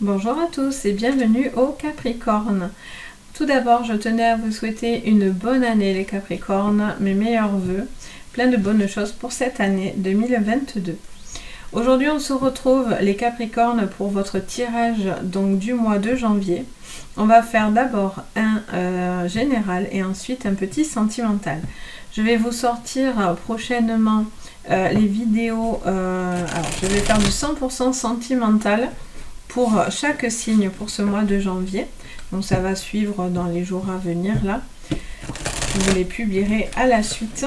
Bonjour à tous et bienvenue au Capricorne. Tout d'abord, je tenais à vous souhaiter une bonne année les Capricornes, mes meilleurs vœux, plein de bonnes choses pour cette année 2022. Aujourd'hui, on se retrouve les Capricornes pour votre tirage donc du mois de janvier. On va faire d'abord un général et ensuite un petit sentimental. Je vais vous sortir prochainement les vidéos, alors je vais faire du 100% sentimental pour chaque signe pour ce mois de janvier. Donc ça va suivre dans les jours à venir là. Je vous les publierai à la suite.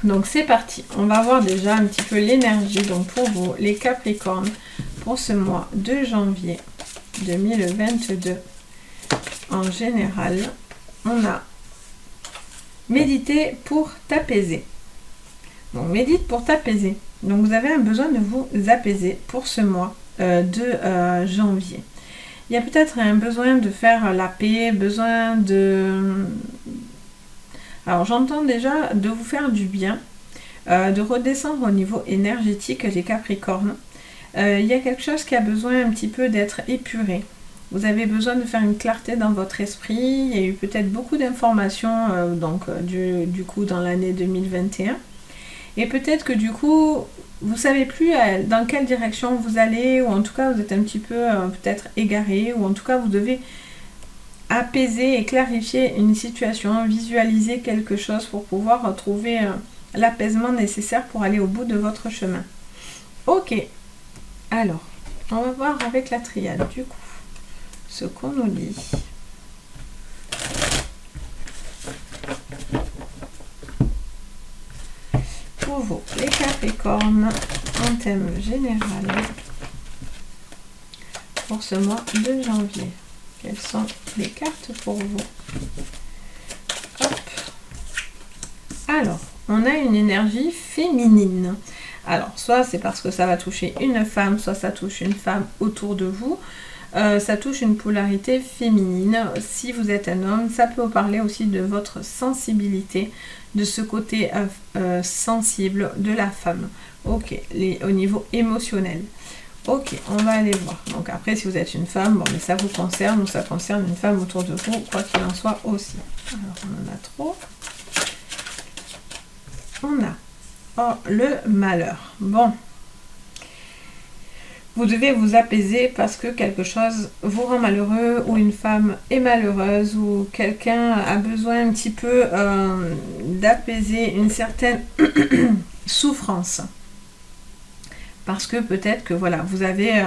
Donc c'est parti. On va voir déjà un petit peu l'énergie donc pour vous les Capricornes pour ce mois de janvier 2022. En général, on a méditer pour t'apaiser. Donc médite pour t'apaiser. Donc vous avez un besoin de vous apaiser pour ce mois de janvier. Il y a peut-être un besoin de faire la paix, besoin de... Alors j'entends déjà de vous faire du bien, de redescendre au niveau énergétique les Capricornes. Il y a quelque chose qui a besoin un petit peu d'être épuré. Vous avez besoin de faire une clarté dans votre esprit. Il y a eu peut-être beaucoup d'informations du coup dans l'année 2021. Et peut-être que du coup, vous savez plus dans quelle direction vous allez, ou en tout cas vous êtes un petit peu peut-être égaré, ou en tout cas vous devez apaiser et clarifier une situation, visualiser quelque chose pour pouvoir trouver l'apaisement nécessaire pour aller au bout de votre chemin. Ok, alors, on va voir avec la triade du coup ce qu'on nous dit. Pour vous, les Capricornes, en thème général pour ce mois de janvier. Quelles sont les cartes pour vous? Hop. Alors, on a une énergie féminine. Alors, soit c'est parce que ça va toucher une femme, soit ça touche une femme autour de vous. Ça touche une polarité féminine. Si vous êtes un homme, ça peut vous parler aussi de votre sensibilité, de ce côté sensible de la femme. Ok, au niveau émotionnel. Ok, on va aller voir. Donc après, si vous êtes une femme, bon, mais ça vous concerne ou ça concerne une femme autour de vous, quoi qu'il en soit aussi. Alors, on en a trop. On a le malheur. Bon. Vous devez vous apaiser parce que quelque chose vous rend malheureux, ou une femme est malheureuse, ou quelqu'un a besoin un petit peu d'apaiser une certaine souffrance. Parce que peut-être que voilà, vous avez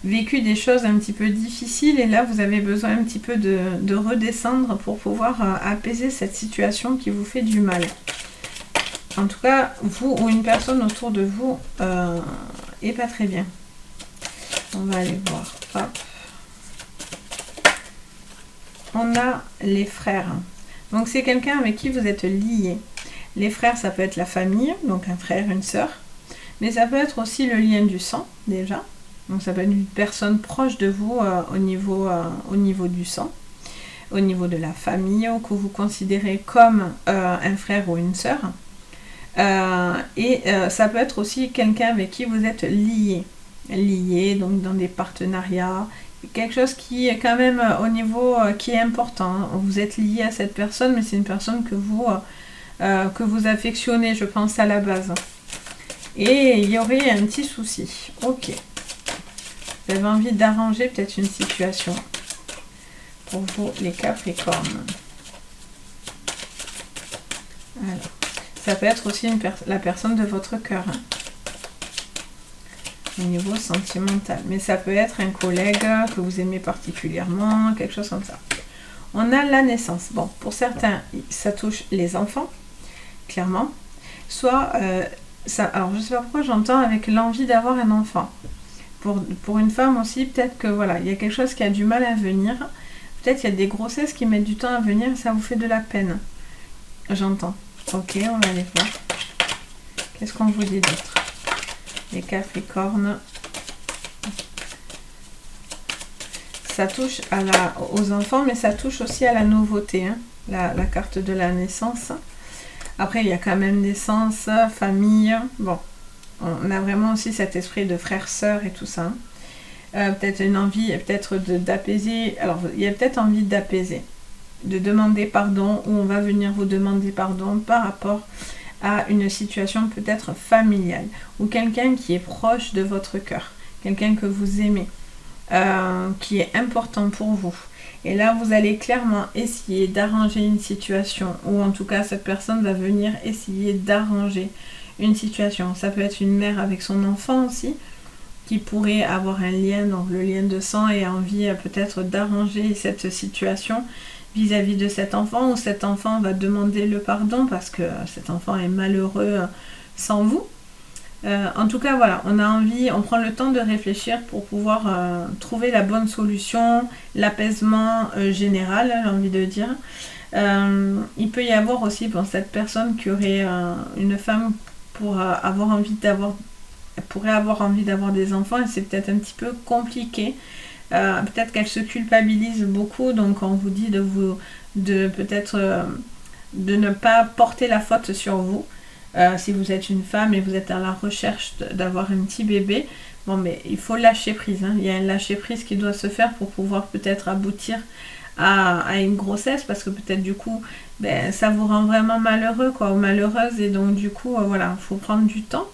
vécu des choses un petit peu difficiles et là vous avez besoin un petit peu de redescendre pour pouvoir apaiser cette situation qui vous fait du mal. En tout cas, vous ou une personne autour de vous est pas très bien. On va aller voir. Hop. On a les frères. Donc c'est quelqu'un avec qui vous êtes lié. Les frères, ça peut être la famille, donc un frère, une sœur. Mais ça peut être aussi le lien du sang, déjà. Donc ça peut être une personne proche de vous au niveau du sang, au niveau de la famille, ou que vous considérez comme un frère ou une sœur. Ça peut être aussi quelqu'un avec qui vous êtes lié, donc dans des partenariats, quelque chose qui est quand même au niveau qui est important. Vous êtes lié à cette personne, mais c'est une personne que vous affectionnez, je pense, à la base. Et il y aurait un petit souci. Ok. Vous avez envie d'arranger peut-être une situation pour vous, les Capricornes. Alors, ça peut être aussi la personne de votre cœur. Au niveau sentimental. Mais ça peut être un collègue que vous aimez particulièrement, quelque chose comme ça. On a la naissance. Bon, pour certains, ça touche les enfants, clairement. Soit, alors je ne sais pas pourquoi j'entends avec l'envie d'avoir un enfant. Pour une femme aussi, peut-être que voilà, il y a quelque chose qui a du mal à venir. Peut-être qu'il y a des grossesses qui mettent du temps à venir et ça vous fait de la peine. J'entends. Ok, on va aller voir. Qu'est-ce qu'on vous dit d'autre? Les Capricornes, ça touche aux enfants, mais ça touche aussi à la nouveauté, hein, la carte de la naissance. Après, il y a quand même naissance, famille. Bon, on a vraiment aussi cet esprit de frère-sœur et tout ça. peut-être une envie peut-être d'apaiser. Alors il y a peut-être envie d'apaiser, de demander pardon, ou on va venir vous demander pardon par rapport à une situation peut-être familiale, ou quelqu'un qui est proche de votre cœur, quelqu'un que vous aimez, qui est important pour vous. Et là, vous allez clairement essayer d'arranger une situation, ou en tout cas, cette personne va venir essayer d'arranger une situation. Ça peut être une mère avec son enfant aussi, qui pourrait avoir un lien, donc le lien de sang, et envie peut-être d'arranger cette situation vis-à-vis de cet enfant, ou cet enfant va demander le pardon parce que cet enfant est malheureux sans vous. En tout cas, voilà, on a envie, on prend le temps de réfléchir pour pouvoir trouver la bonne solution, l'apaisement général, j'ai envie de dire. Il peut y avoir aussi pour cette personne qui aurait une femme pour avoir envie d'avoir, pourrait avoir envie d'avoir des enfants, et c'est peut-être un petit peu compliqué. Peut-être qu'elle se culpabilise beaucoup, donc on vous dit de peut-être de ne pas porter la faute sur vous. Si vous êtes une femme et vous êtes à la recherche d'avoir un petit bébé, bon, mais il faut lâcher prise, hein. Il y a un lâcher prise qui doit se faire pour pouvoir peut-être aboutir à une grossesse, parce que peut-être du coup ça vous rend vraiment malheureux, quoi, ou malheureuse, et donc du coup voilà, il faut prendre du temps.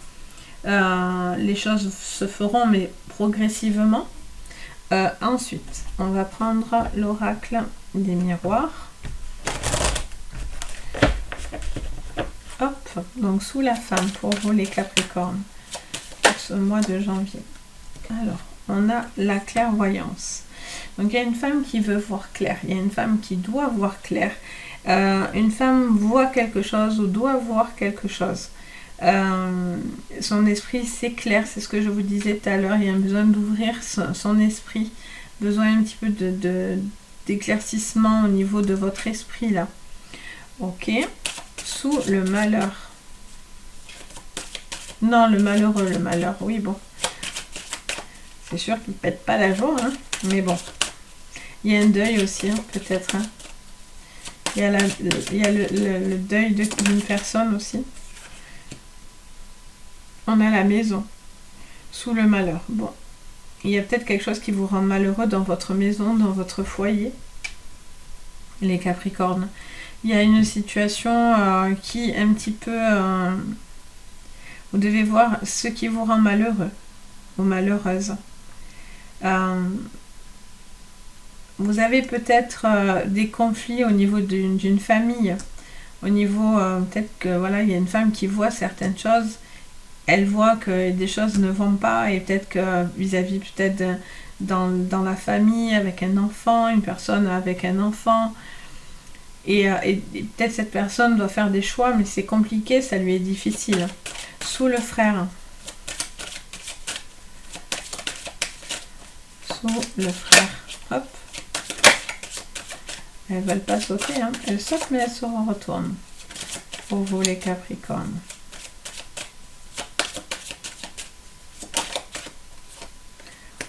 Les choses se feront, mais progressivement. Ensuite, on va prendre l'oracle des miroirs. Hop, donc sous la femme pour vous les Capricornes, pour ce mois de janvier. Alors, on a la clairvoyance. Donc il y a une femme qui veut voir clair, il y a une femme qui doit voir clair. Une femme voit quelque chose ou doit voir quelque chose. Son esprit s'éclaire, c'est ce que je vous disais tout à l'heure, il y a un besoin d'ouvrir son esprit, besoin un petit peu d'éclaircissement au niveau de votre esprit là. Ok, sous le malheur. Non, le malheureux, le malheur, oui, bon. C'est sûr qu'il ne pète pas la joie, hein, mais bon. Il y a un deuil aussi, hein, peut-être. Hein. Il y a le deuil d'une personne aussi. On a la maison, sous le malheur. Bon, il y a peut-être quelque chose qui vous rend malheureux dans votre maison, dans votre foyer, les Capricornes. Il y a une situation qui un petit peu... vous devez voir ce qui vous rend malheureux ou malheureuse. Vous avez peut-être des conflits au niveau d'une famille. Au niveau, peut-être que voilà, il y a une femme qui voit certaines choses. Elle voit que des choses ne vont pas, et peut-être que vis-à-vis peut-être dans la famille avec un enfant, une personne avec un enfant, et peut-être cette personne doit faire des choix, mais c'est compliqué, ça lui est difficile. Sous le frère. Sous le frère. Hop. Elles ne veulent pas sauter, hein. Elles sautent, mais elles se retournent. Pour vous les Capricornes.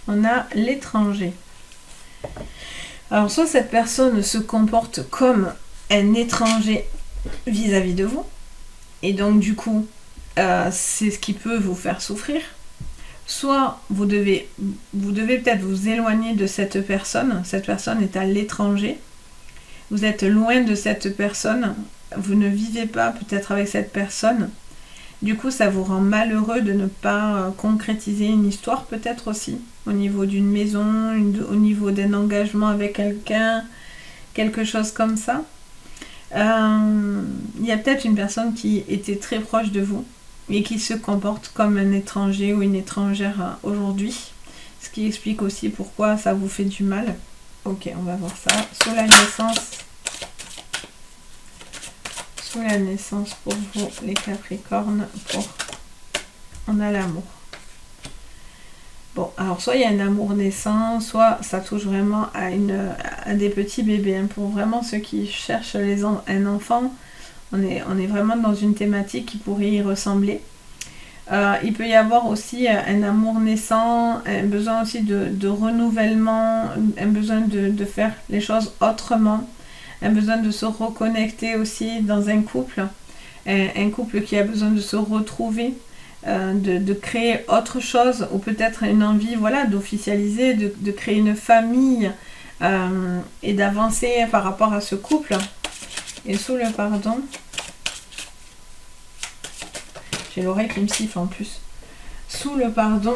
On a l'étranger. Alors, soit cette personne se comporte comme un étranger vis-à-vis de vous, et donc du coup, c'est ce qui peut vous faire souffrir. Soit vous devez peut-être vous éloigner de cette personne est à l'étranger, vous êtes loin de cette personne, vous ne vivez pas peut-être avec cette personne. Du coup, ça vous rend malheureux de ne pas concrétiser une histoire, peut-être aussi, au niveau d'une maison, au niveau d'un engagement avec quelqu'un, quelque chose comme ça. Il y a peut-être une personne qui était très proche de vous et qui se comporte comme un étranger ou une étrangère aujourd'hui. Ce qui explique aussi pourquoi ça vous fait du mal. Ok, on va voir ça. Sous la naissance. Sous la naissance pour vous, les Capricornes. On a l'amour. Bon, alors soit il y a un amour naissant, soit ça touche vraiment à des petits bébés. Hein. Pour vraiment ceux qui cherchent un enfant, on est vraiment dans une thématique qui pourrait y ressembler. Il peut y avoir aussi un amour naissant, un besoin aussi de renouvellement, un besoin de faire les choses autrement, un besoin de se reconnecter aussi dans un couple qui a besoin de se retrouver. de créer autre chose, ou peut-être une envie, voilà, d'officialiser, de créer une famille et d'avancer par rapport à ce couple. Et sous le pardon, j'ai l'oreille qui me siffle en plus. Sous le pardon,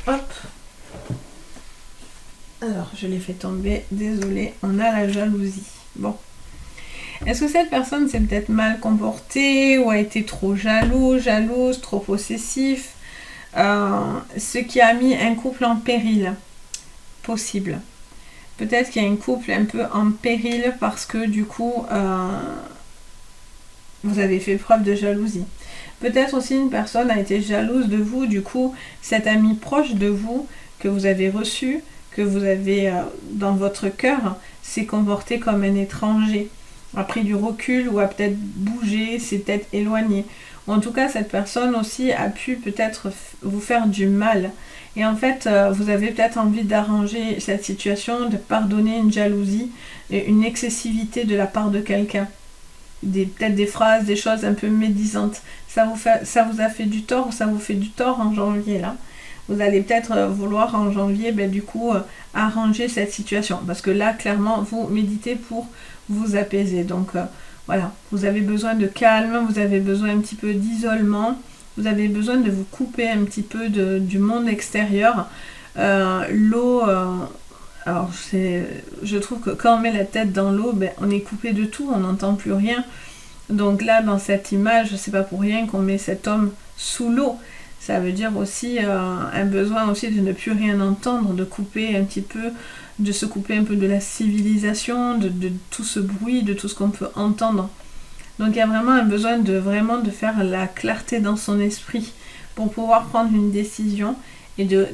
hop. Alors, je l'ai fait tomber, désolée, on a la jalousie. Bon. Est-ce que cette personne s'est peut-être mal comportée ou a été trop jalouse, trop possessif, ce qui a mis un couple en péril? Possible. Peut-être qu'il y a un couple un peu en péril parce que du coup, vous avez fait preuve de jalousie. Peut-être aussi une personne a été jalouse de vous, du coup, cet ami proche de vous que vous avez reçu, que vous avez dans votre cœur, s'est comporté comme un étranger, a pris du recul ou a peut-être bougé, s'est peut-être éloigné. Ou en tout cas, cette personne aussi a pu peut-être vous faire du mal. Et en fait, vous avez peut-être envie d'arranger cette situation, de pardonner une jalousie, une excessivité de la part de quelqu'un. Peut-être des phrases, des choses un peu médisantes. Ça vous a fait du tort ou ça vous fait du tort en janvier là. Vous allez peut-être vouloir en janvier, du coup, arranger cette situation. Parce que là, clairement, vous méditez pour vous apaiser. Donc, voilà, vous avez besoin de calme, vous avez besoin un petit peu d'isolement, vous avez besoin de vous couper un petit peu du monde extérieur. L'eau, alors je trouve que quand on met la tête dans l'eau, on est coupé de tout, on n'entend plus rien. Donc là, dans cette image, c'est pas pour rien qu'on met cet homme sous l'eau. Ça veut dire aussi un besoin aussi de ne plus rien entendre, de couper un petit peu, de se couper un peu de la civilisation, de tout ce bruit, de tout ce qu'on peut entendre. Donc il y a vraiment un besoin de faire la clarté dans son esprit pour pouvoir prendre une décision et de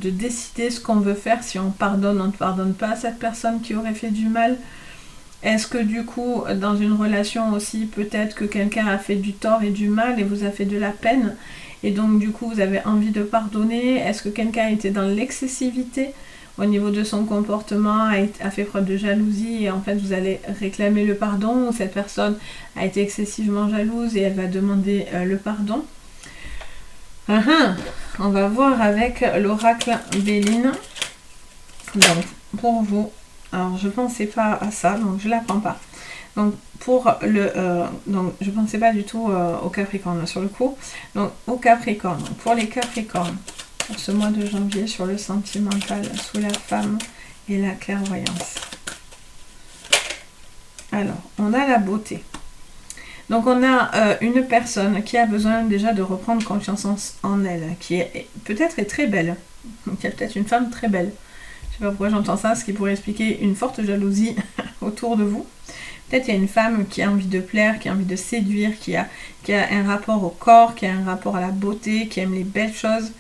décider ce qu'on veut faire, si on pardonne, on ne pardonne pas à cette personne qui aurait fait du mal. Est-ce que du coup, dans une relation aussi, peut-être que quelqu'un a fait du tort et du mal et vous a fait de la peine, et donc du coup vous avez envie de pardonner? Est-ce que quelqu'un a été dans l'excessivité au niveau de son comportement, a fait preuve de jalousie et en fait vous allez réclamer le pardon, ou cette personne a été excessivement jalouse et elle va demander le pardon? On va voir avec l'oracle Béline. Donc pour vous, alors je pensais pas à ça, donc je la prends pas. Donc pour donc je pensais pas du tout au Capricorne sur le coup. Donc au Capricorne, pour les Capricornes, pour ce mois de janvier, sur le sentimental, sous la femme et la clairvoyance. Alors, on a la beauté. Donc on a une personne qui a besoin déjà de reprendre confiance en elle, qui est peut-être très belle. Donc il y a peut-être une femme très belle. Je sais pas pourquoi j'entends ça, ce qui pourrait expliquer une forte jalousie autour de vous. Peut-être il y a une femme qui a envie de plaire, qui a envie de séduire, qui a un rapport au corps, qui a un rapport à la beauté, qui aime les belles choses.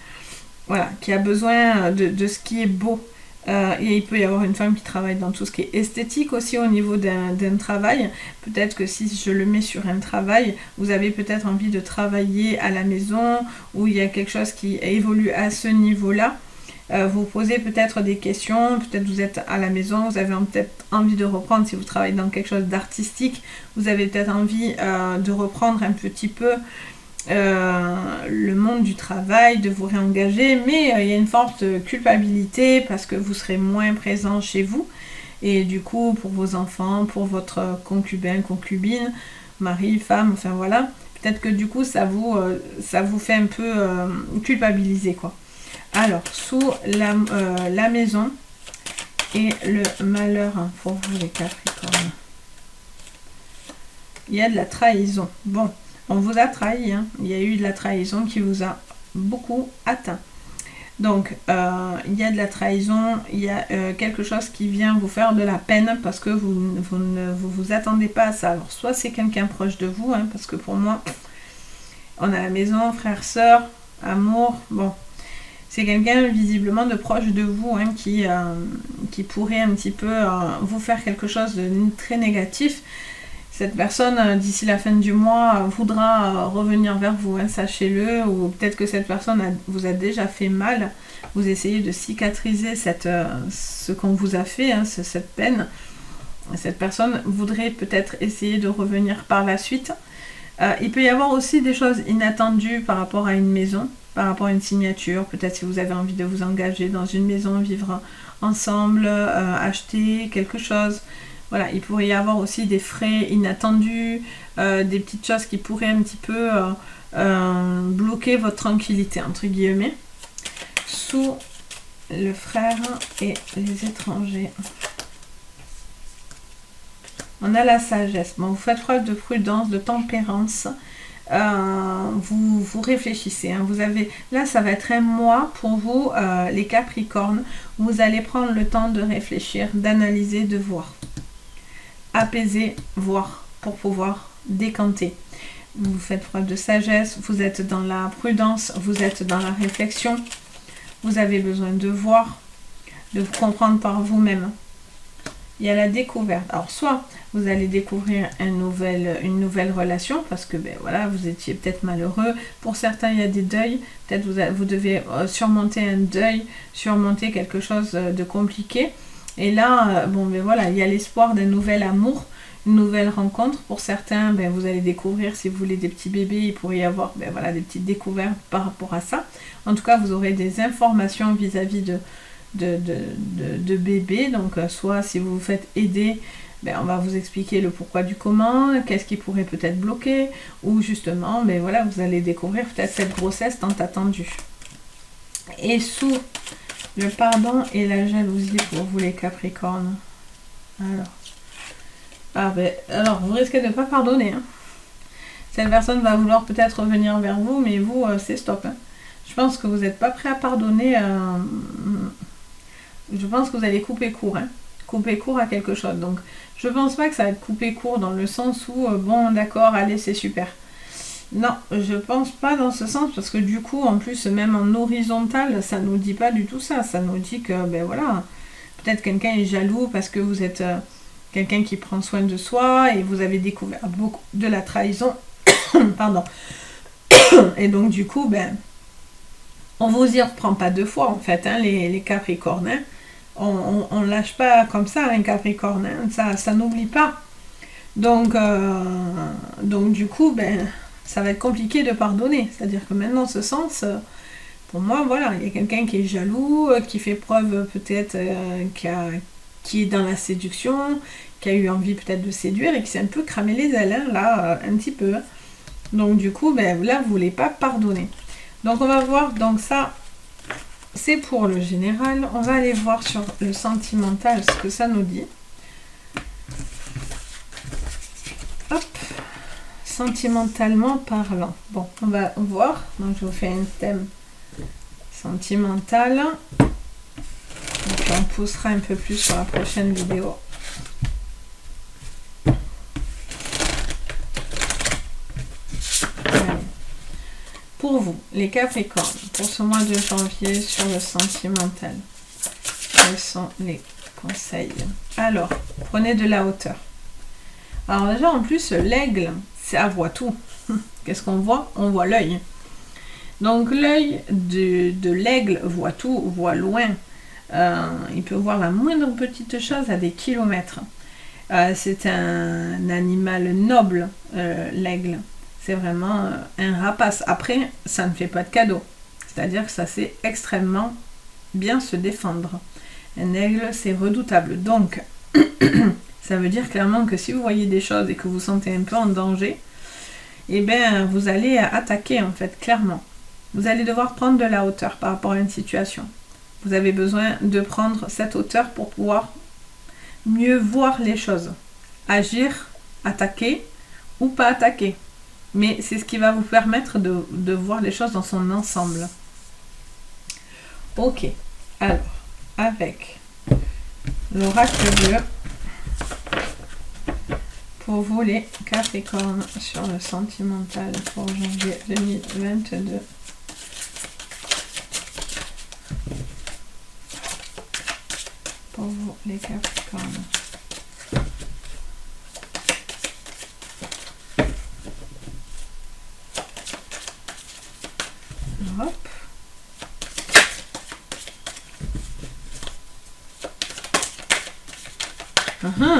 Voilà, qui a besoin de ce qui est beau. Et il peut y avoir une femme qui travaille dans tout ce qui est esthétique aussi au niveau d'un travail. Peut-être que si je le mets sur un travail, vous avez peut-être envie de travailler à la maison, ou il y a quelque chose qui évolue à ce niveau-là. Vous posez peut-être des questions, peut-être vous êtes à la maison, vous avez peut-être envie de reprendre, si vous travaillez dans quelque chose d'artistique, vous avez peut-être envie de reprendre un petit peu le monde du travail, de vous réengager, mais il y a une forte culpabilité parce que vous serez moins présent chez vous, et du coup pour vos enfants, pour votre concubin, concubine, mari, femme, enfin voilà, peut-être que du coup ça vous fait un peu culpabiliser quoi. Alors sous la maison et le malheur pour vous les Capricornes, il y a de la trahison. Bon, on vous a trahi, hein. Il y a eu de la trahison qui vous a beaucoup atteint. Donc, il y a de la trahison, il y a quelque chose qui vient vous faire de la peine parce que vous ne vous attendez pas à ça. Alors, soit c'est quelqu'un proche de vous, hein, parce que pour moi, on a la maison, frère, sœur, amour, bon. C'est quelqu'un visiblement de proche de vous, hein, qui pourrait un petit peu vous faire quelque chose de très négatif. Cette personne, d'ici la fin du mois, voudra revenir vers vous, hein, sachez-le, ou peut-être que cette personne vous a déjà fait mal, vous essayez de cicatriser ce qu'on vous a fait, hein, cette peine. Cette personne voudrait peut-être essayer de revenir par la suite, Il peut y avoir aussi des choses inattendues par rapport à une maison, par rapport à une signature. Peut-être si vous avez envie de vous engager dans une maison, vivre ensemble, acheter quelque chose. Voilà, il pourrait y avoir aussi des frais inattendus, des petites choses qui pourraient un petit peu bloquer votre tranquillité, entre guillemets. Sous le frère et les étrangers. On a la sagesse. Bon, vous faites preuve de prudence, de tempérance. Vous réfléchissez. Hein. Vous avez, là, ça va être un mois pour vous, les Capricornes. Vous allez prendre le temps de réfléchir, d'analyser, de voir. Apaiser, voir, pour pouvoir décanter. Vous faites preuve de sagesse, vous êtes dans la prudence, vous êtes dans la réflexion. Vous avez besoin de voir, de vous comprendre par vous-même. Il y a la découverte. Alors, soit vous allez découvrir une nouvelle relation parce que ben, voilà, vous étiez peut-être malheureux. Pour certains, il y a des deuils. Peut-être vous devez surmonter un deuil, surmonter quelque chose de compliqué. Et là, bon, ben voilà, il y a l'espoir d'un nouvel amour, une nouvelle rencontre. Pour certains, ben, vous allez découvrir, si vous voulez des petits bébés, il pourrait y avoir ben, voilà, des petites découvertes par rapport à ça. En tout cas, vous aurez des informations vis-à-vis de bébés. Donc, soit si vous vous faites aider, ben, on va vous expliquer le pourquoi du comment, qu'est-ce qui pourrait peut-être bloquer, ou justement, ben, voilà, vous allez découvrir peut-être cette grossesse tant attendue. Et sous le pardon et la jalousie pour vous les Capricornes. Alors, vous risquez de ne pas pardonner. Hein. Cette personne va vouloir peut-être revenir vers vous, mais vous, c'est stop. Hein. Je pense que vous n'êtes pas prêt à pardonner. Je pense que vous allez couper court. Hein. Couper court à quelque chose. Donc, je pense pas que ça va être coupé court dans le sens où, bon, d'accord, allez, c'est super. Non, je pense pas dans ce sens, parce que du coup, en plus, même en horizontal, ça nous dit pas du tout ça. Ça nous dit que, ben voilà, peut-être quelqu'un est jaloux parce que vous êtes quelqu'un qui prend soin de soi et vous avez découvert beaucoup de la trahison. Pardon. Et donc, du coup, ben, on vous y reprend pas deux fois, en fait, hein, les Capricornes. Hein. On lâche pas comme ça, un Capricorne. Hein. Ça n'oublie pas. Donc, du coup, ben... ça va être compliqué de pardonner. C'est-à-dire que maintenant, ce sens, pour moi, voilà, il y a quelqu'un qui est jaloux, qui fait preuve peut-être, qui est dans la séduction, qui a eu envie peut-être de séduire et qui s'est un peu cramé les ailes, hein, là, un petit peu. Donc du coup, ben, là, vous ne voulez pas pardonner. Donc on va voir, donc ça, c'est pour le général. On va aller voir sur le sentimental ce que ça nous dit. Hop. Sentimentalement parlant. Bon, on va voir. Donc, je vous fais un thème sentimental. Donc, on poussera un peu plus sur la prochaine vidéo. Allez. Pour vous, les Capricornes, pour ce mois de janvier sur le sentimental, quels sont les conseils? Alors, prenez de la hauteur. Alors déjà, en plus, l'aigle, ça voit tout. Qu'est-ce qu'on voit? On voit l'œil. Donc l'œil de l'aigle voit tout, voit loin. Il peut voir la moindre petite chose à des kilomètres. C'est un animal noble, l'aigle. C'est vraiment un rapace. Après, ça ne fait pas de cadeau. C'est-à-dire que ça sait extrêmement bien se défendre. Un aigle, c'est redoutable. Donc, ça veut dire clairement que si vous voyez des choses et que vous vous sentez un peu en danger, eh bien, vous allez attaquer, en fait, clairement. Vous allez devoir prendre de la hauteur par rapport à une situation. Vous avez besoin de prendre cette hauteur pour pouvoir mieux voir les choses. Agir, attaquer ou pas attaquer. Mais c'est ce qui va vous permettre de voir les choses dans son ensemble. Ok. Alors, avec l'oracle bleu, pour vous les Capricornes sur le sentimental pour janvier 2022. Pour vous les Capricornes. Hop.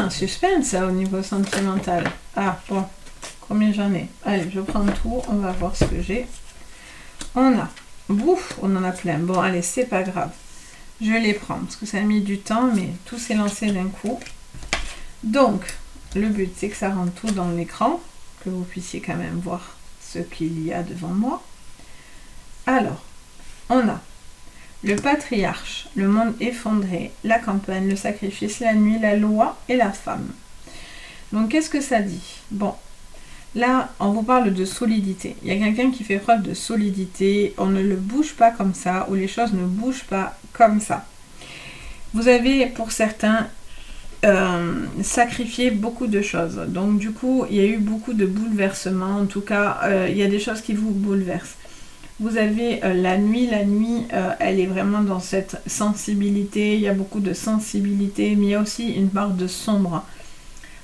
Suspense au niveau sentimental. Ah bon. Combien j'en ai? Allez, je prends tout, on va voir ce que j'ai. On a, bouf, on en a plein. Bon, allez, c'est pas grave. Je les prends parce que ça a mis du temps, mais tout s'est lancé d'un coup. Donc, le but, c'est que ça rentre tout dans l'écran, que vous puissiez quand même voir ce qu'il y a devant moi. Alors, on a le patriarche, le monde effondré, la campagne, le sacrifice, la nuit, la loi et la femme. Donc, qu'est-ce que ça dit? Bon, là, on vous parle de solidité. Il y a quelqu'un qui fait preuve de solidité, on ne le bouge pas comme ça, ou les choses ne bougent pas comme ça. Vous avez, pour certains, sacrifié beaucoup de choses. Donc, du coup, il y a eu beaucoup de bouleversements. En tout cas, il y a des choses qui vous bouleversent. Vous avez la nuit, elle est vraiment dans cette sensibilité, il y a beaucoup de sensibilité, mais il y a aussi une part de sombre,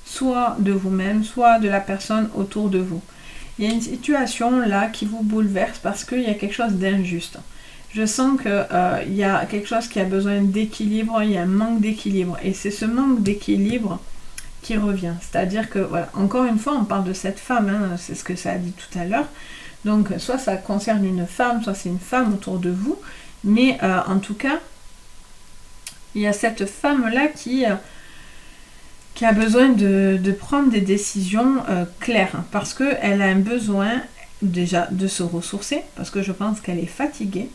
soit de vous-même, soit de la personne autour de vous. Il y a une situation là qui vous bouleverse parce qu'il y a quelque chose d'injuste. Je sens qu'il y a quelque chose qui a besoin d'équilibre, il y a un manque d'équilibre, et c'est ce manque d'équilibre qui revient. C'est-à-dire que, voilà, encore une fois, on parle de cette femme, hein, c'est ce que ça a dit tout à l'heure. Donc, soit ça concerne une femme, soit c'est une femme autour de vous. Mais en tout cas, il y a cette femme-là qui a besoin de prendre des décisions claires. Parce qu'elle a un besoin déjà de se ressourcer. Parce que je pense qu'elle est fatiguée.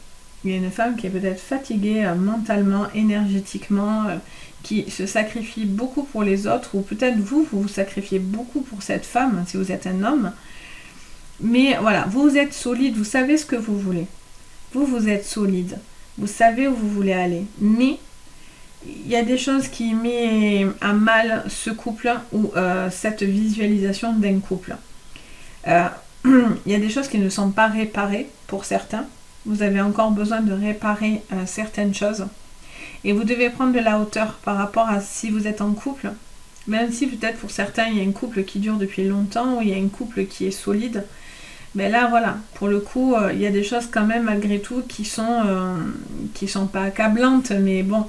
Il y a une femme qui est peut-être fatiguée mentalement, énergétiquement, qui se sacrifie beaucoup pour les autres. Ou peut-être vous vous sacrifiez beaucoup pour cette femme, si vous êtes un homme. Mais voilà, vous êtes solide, vous savez ce que vous voulez. Vous êtes solide. Vous savez où vous voulez aller. Mais il y a des choses qui mettent à mal ce couple ou cette visualisation d'un couple. Il y a des choses qui ne sont pas réparées pour certains. Vous avez encore besoin de réparer certaines choses. Et vous devez prendre de la hauteur par rapport à si vous êtes en couple. Même si peut-être pour certains, il y a un couple qui dure depuis longtemps ou il y a un couple qui est solide. Mais là, voilà, pour le coup, il y a des choses quand même, malgré tout, qui sont pas accablantes, mais bon,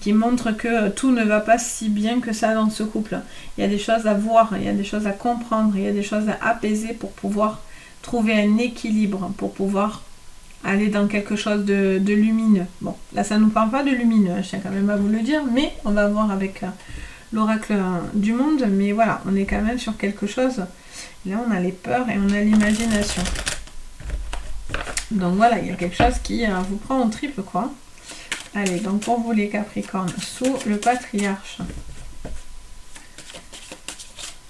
qui montrent que tout ne va pas si bien que ça dans ce couple. Il y a des choses à voir, il y a des choses à comprendre, il y a des choses à apaiser pour pouvoir trouver un équilibre, pour pouvoir aller dans quelque chose de lumineux. Bon, là, ça ne nous parle pas de lumineux, je tiens quand même à vous le dire, mais on va voir avec l'oracle du monde, mais voilà, on est quand même sur quelque chose. Là, on a les peurs et on a l'imagination. Donc voilà, il y a quelque chose qui vous prend en triple, quoi. Allez, donc pour vous les Capricornes, sous le patriarche.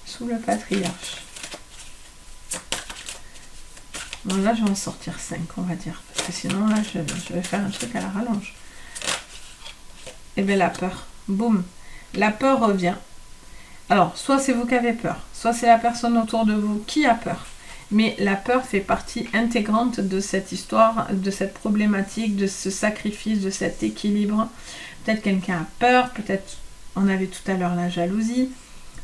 Sous le patriarche. Bon, là, je vais en sortir 5, on va dire. Parce que sinon, là, je vais faire un truc à la rallonge. Et bien, la peur. Boum. La peur revient. Alors, soit c'est vous qui avez peur, soit c'est la personne autour de vous qui a peur. Mais la peur fait partie intégrante de cette histoire, de cette problématique, de ce sacrifice, de cet équilibre. Peut-être quelqu'un a peur, peut-être, on avait tout à l'heure la jalousie,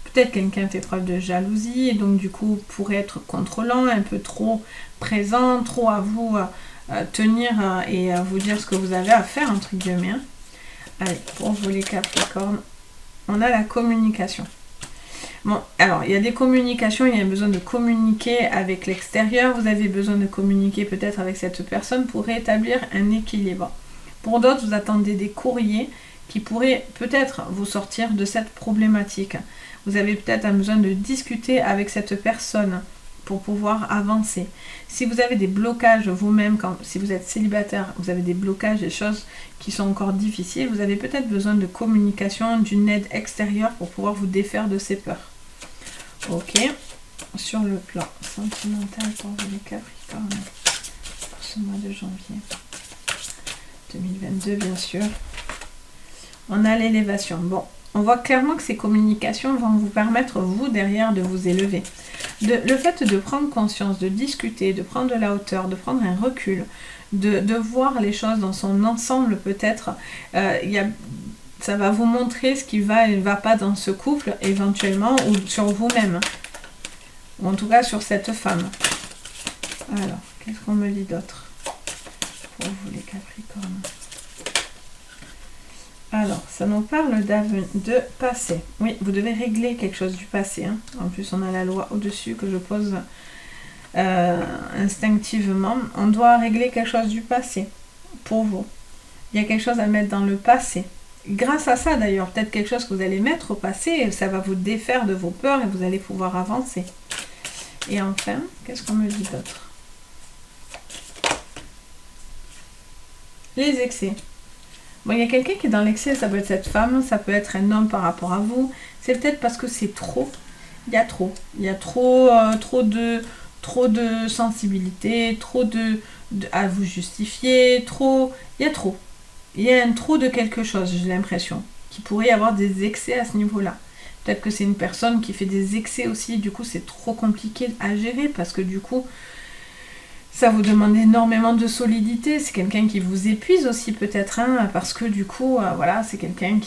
peut-être quelqu'un fait preuve de jalousie et donc du coup pourrait être contrôlant, un peu trop présent, trop à vous tenir et vous dire ce que vous avez à faire, entre guillemets. Allez, pour vous les Capricornes, on a la communication. Bon, alors, il y a des communications, il y a besoin de communiquer avec l'extérieur, vous avez besoin de communiquer peut-être avec cette personne pour rétablir un équilibre. Pour d'autres, vous attendez des courriers qui pourraient peut-être vous sortir de cette problématique. Vous avez peut-être un besoin de discuter avec cette personne pour pouvoir avancer. Si vous avez des blocages vous-même, si vous êtes célibataire, vous avez des blocages, des choses qui sont encore difficiles, vous avez peut-être besoin de communication, d'une aide extérieure pour pouvoir vous défaire de ces peurs. Ok, sur le plan sentimental pour les Capricornes, pour ce mois de janvier 2022, bien sûr. On a l'élévation. Bon, on voit clairement que ces communications vont vous permettre, vous, derrière, de vous élever. Le fait de prendre conscience, de discuter, de prendre de la hauteur, de prendre un recul, de voir les choses dans son ensemble, peut-être, ça va vous montrer ce qui va et ne va pas dans ce couple, éventuellement, ou sur vous-même. Ou en tout cas, sur cette femme. Alors, qu'est-ce qu'on me dit d'autre pour vous, les Capricornes? Alors, ça nous parle de passé. Oui, vous devez régler quelque chose du passé. Hein. En plus, on a la loi au-dessus que je pose instinctivement. On doit régler quelque chose du passé pour vous. Il y a quelque chose à mettre dans le passé. Grâce à ça, d'ailleurs, peut-être quelque chose que vous allez mettre au passé, et ça va vous défaire de vos peurs et vous allez pouvoir avancer. Et enfin, qu'est-ce qu'on me dit d'autre? Les excès. Bon, il y a quelqu'un qui est dans l'excès, ça peut être cette femme, ça peut être un homme par rapport à vous. C'est peut-être parce que c'est trop. Il y a trop. Il y a trop de sensibilité, à vous justifier, trop. Il y a trop. Il y a un trop de quelque chose, j'ai l'impression, qui pourrait y avoir des excès à ce niveau-là. Peut-être que c'est une personne qui fait des excès aussi, du coup c'est trop compliqué à gérer parce que du coup ça vous demande énormément de solidité. C'est quelqu'un qui vous épuise aussi peut-être, hein, parce que du coup, voilà, c'est quelqu'un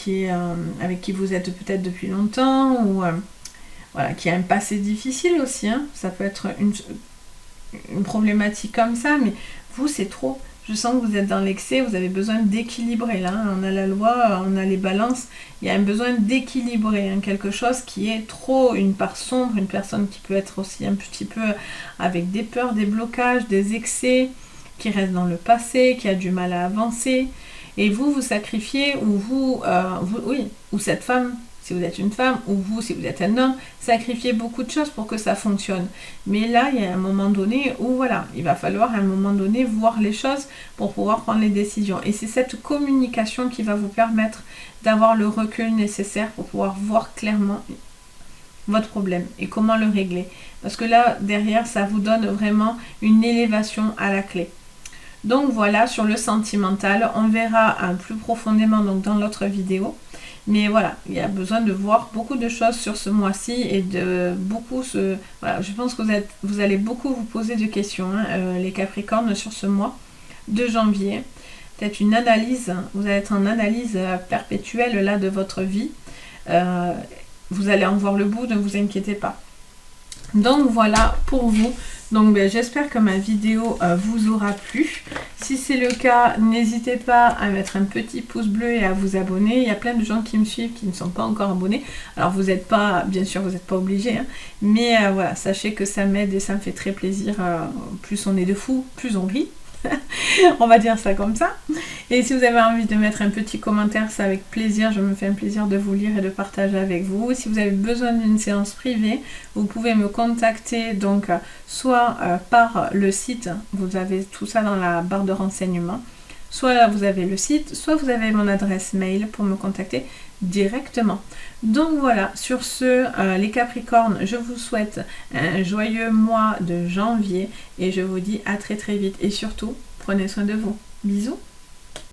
avec qui vous êtes peut-être depuis longtemps ou voilà, qui a un passé difficile aussi. Hein. Ça peut être une problématique comme ça, mais vous, c'est trop. Je sens que vous êtes dans l'excès, vous avez besoin d'équilibrer. Là, on a la loi, on a les balances. Il y a un besoin d'équilibrer, hein, quelque chose qui est trop, une part sombre, une personne qui peut être aussi un petit peu avec des peurs, des blocages, des excès, qui reste dans le passé, qui a du mal à avancer. Et vous sacrifiez, ou cette femme, si vous êtes une femme, ou vous, si vous êtes un homme, sacrifiez beaucoup de choses pour que ça fonctionne. Mais là, il y a un moment donné où, voilà, il va falloir à un moment donné voir les choses pour pouvoir prendre les décisions. Et c'est cette communication qui va vous permettre d'avoir le recul nécessaire pour pouvoir voir clairement votre problème et comment le régler. Parce que là, derrière, ça vous donne vraiment une élévation à la clé. Donc voilà, sur le sentimental, on verra plus profondément donc, dans l'autre vidéo. Mais voilà, il y a besoin de voir beaucoup de choses sur ce mois-ci et de beaucoup Voilà, je pense que vous allez beaucoup vous poser de questions, hein, les Capricornes, sur ce mois de janvier. Peut-être une analyse, vous allez être en analyse perpétuelle là de votre vie. Vous allez en voir le bout, ne vous inquiétez pas. Donc voilà pour vous. Donc j'espère que ma vidéo vous aura plu. Si c'est le cas, n'hésitez pas à mettre un petit pouce bleu et à vous abonner. Il y a plein de gens qui me suivent qui ne sont pas encore abonnés. Alors vous n'êtes pas, bien sûr vous n'êtes pas obligés, hein, mais voilà, sachez que ça m'aide et ça me fait très plaisir. Plus on est de fous, plus on rit. On va dire ça comme ça. Et si vous avez envie de mettre un petit commentaire, c'est avec plaisir. Je me fais un plaisir de vous lire et de partager avec vous. Si vous avez besoin d'une séance privée, vous pouvez me contacter donc soit par le site, vous avez tout ça dans la barre de renseignements, soit vous avez le site, soit vous avez mon adresse mail pour me contacter directement. Donc voilà, sur ce, les Capricornes, je vous souhaite un joyeux mois de janvier et je vous dis à très très vite. Et surtout, prenez soin de vous. Bisous.